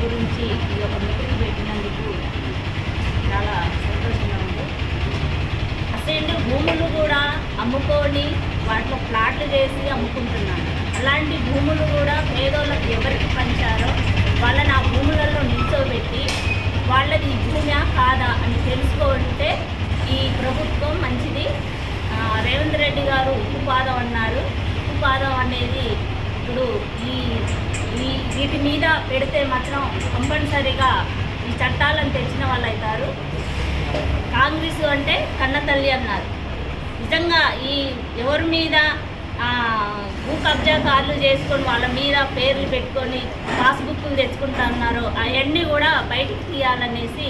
గురించి ఈ యొక్క మీటింగ్ పెట్టినందుకు చాలా సంతోషంగా ఉంది. అసలు భూములు కూడా అమ్ముకొని వాటిలో ప్లాట్లు చేసి అమ్ముకుంటున్నారు. అలాంటి భూములు కూడా పేదోళ్ళకి ఎవరికి పంచారో వాళ్ళని ఆ భూములలో నిల్చోబెట్టి వాళ్ళది భూమ్యా కాదా అని తెలుసుకుంటే ఈ ప్రభుత్వం మంచిది. రేవంత్ రెడ్డి గారు ఉక్కుపాదం అన్నారు. ఉక్కుపాదం అనేది ఇప్పుడు వీటి మీద పెడితే మాత్రం కంపల్సరీగా ఈ చట్టాలను తెచ్చిన వాళ్ళు అవుతారు. కాంగ్రెస్ అంటే కన్నతల్లి అన్నారు. నిజంగా ఈ ఎవరి మీద భూ కబ్జాకారులు చేసుకొని వాళ్ళ మీద పేర్లు పెట్టుకొని పాస్బుక్లు తెచ్చుకుంటా ఉన్నారో అవన్నీ కూడా బయటికి తీయాలనేసి